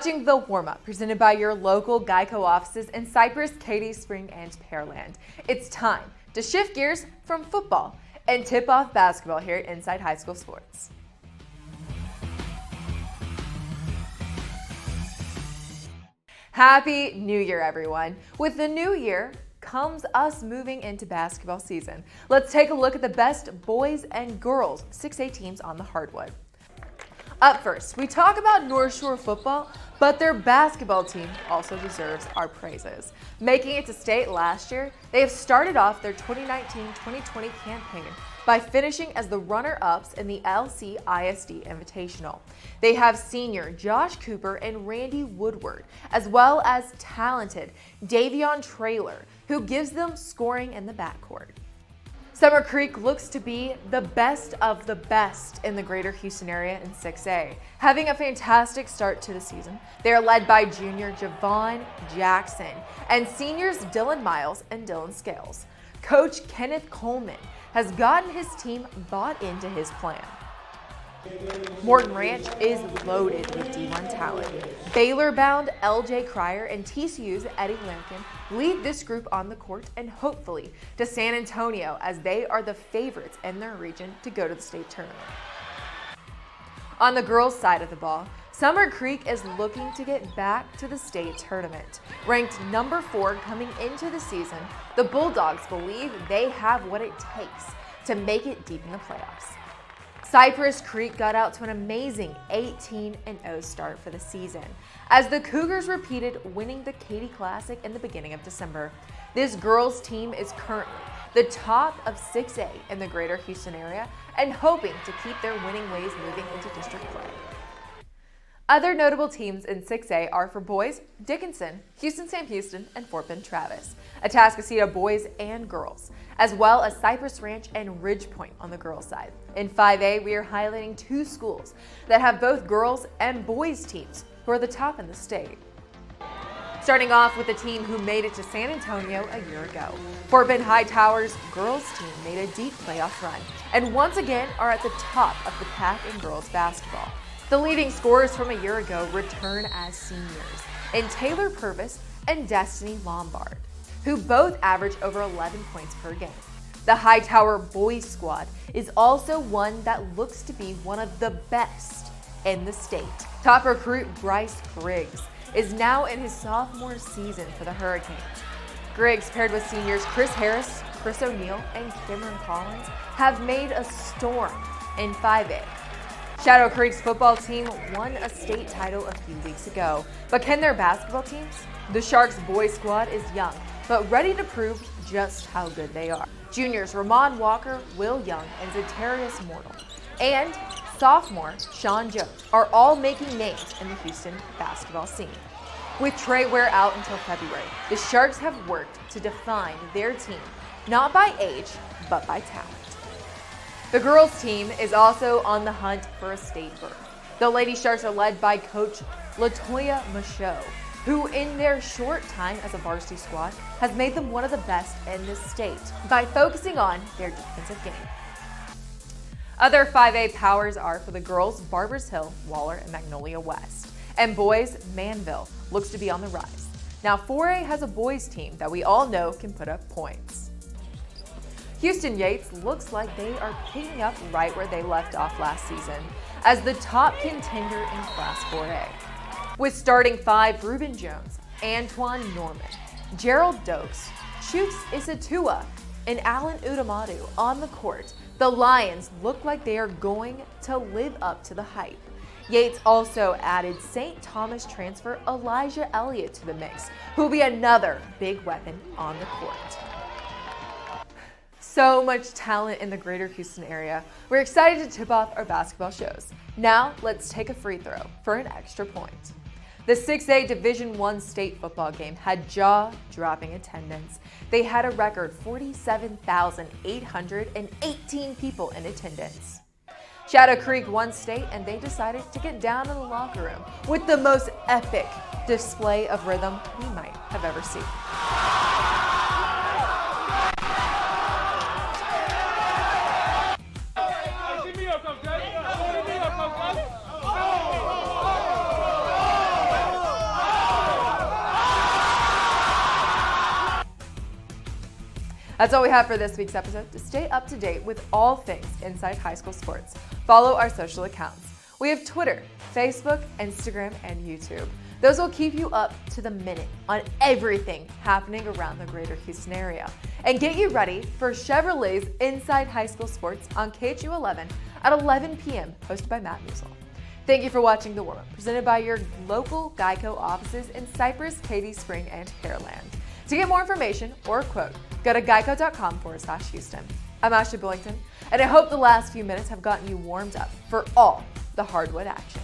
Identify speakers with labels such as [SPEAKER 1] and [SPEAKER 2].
[SPEAKER 1] Watching the warm-up presented by your local GEICO offices in Cypress, Katy, Spring, and Pearland. It's time to shift gears from football and tip off basketball here at Inside High School Sports. Happy New Year, everyone. With the new year comes us moving into basketball season. Let's take a look at the best boys and girls 6A teams on the hardwood. Up first, we talk about North Shore football, but their basketball team also deserves our praises. Making it to state last year, they have started off their 2019-2020 campaign by finishing as the runner-ups in the LC ISD Invitational. They have senior Josh Cooper and Randy Woodward, as well as talented Davion Traylor, who gives them scoring in the backcourt. Summer Creek looks to be the best of the best in the greater Houston area in 6A, having a fantastic start to the season. They are led by junior Javon Jackson and seniors Dylan Miles and Dylan Scales. Coach Kenneth Coleman has gotten his team bought into his plan. Morton Ranch is loaded with D1 talent. Baylor-bound LJ Cryer and TCU's Eddie Lampkin lead this group on the court and hopefully to San Antonio, as they are the favorites in their region to go to the state tournament. On the girls' side of the ball, Summer Creek is looking to get back to the state tournament. Ranked number 4 coming into the season, the Bulldogs believe they have what it takes to make it deep in the playoffs. Cypress Creek got out to an amazing 18-0 start for the season, as the Cougars repeated winning the Katy Classic in the beginning of December. This girls' team is currently the top of 6A in the greater Houston area and hoping to keep their winning ways moving into district play. Other notable teams in 6A are for boys, Dickinson, Houston Sam Houston, and Fort Bend Travis, Atascocita boys and girls, as well as Cypress Ranch and Ridge Point on the girls' side. In 5A, we are highlighting 2 schools that have both girls and boys teams who are the top in the state. Starting off with the team who made it to San Antonio a year ago. Fort Bend Hightower's girls team made a deep playoff run and once again are at the top of the pack in girls basketball. The leading scorers from a year ago return as seniors in Taylor Purvis and Destiny Lombard, who both average over 11 points per game. The Hightower boys squad is also one that looks to be one of the best in the state. Top recruit Bryce Griggs is now in his sophomore season for the Hurricanes. Griggs, paired with seniors Chris Harris, Chris O'Neill, and Cameron Collins, have made a storm in 5A. Shadow Creek's football team won a state title a few weeks ago, but can their basketball teams? The Sharks boys squad is young, but ready to prove just how good they are. Juniors Ramon Walker, Will Young, and Zetarius Mortal, and sophomore Sean Jones are all making names in the Houston basketball scene. With Trey Ware out until February, the Sharks have worked to define their team, not by age, but by talent. The girls' team is also on the hunt for a state berth. The Lady Sharks are led by Coach Latoya Michaud, who in their short time as a varsity squad has made them one of the best in the state by focusing on their defensive game. Other 5A powers are for the girls Barbers Hill, Waller, and Magnolia West, and boys Manville looks to be on the rise. Now 4A has a boys team that we all know can put up points. Houston Yates looks like they are picking up right where they left off last season as the top contender in Class 4A. With starting 5 Reuben Jones, Antoine Norman, Gerald Dokes, Chooks Isatua, and Alan Udamadu on the court, the Lions look like they are going to live up to the hype. Yates also added St. Thomas transfer Elijah Elliott to the mix, who will be another big weapon on the court. So much talent in the greater Houston area. We're excited to tip off our basketball shows. Now, let's take a free throw for an extra point. The 6A Division I state football game had jaw-dropping attendance. They had a record 47,818 people in attendance. Shadow Creek won state, and they decided to get down in the locker room with the most epic display of rhythm we might have ever seen. That's all we have for this week's episode. To stay up to date with all things inside high school sports, follow our social accounts. We have Twitter, Facebook, Instagram, and YouTube. Those will keep you up to the minute on everything happening around the greater Houston area and get you ready for Chevrolet's Inside High School Sports on KHU11 at 11 p.m. hosted by Matt Musil. Thank you for watching The Warmup, presented by your local GEICO offices in Cypress, Katy Spring, and Pearland. To get more information or a quote, go to geico.com/Houston. I'm Ashley Billington, and I hope the last few minutes have gotten you warmed up for all the hardwood action.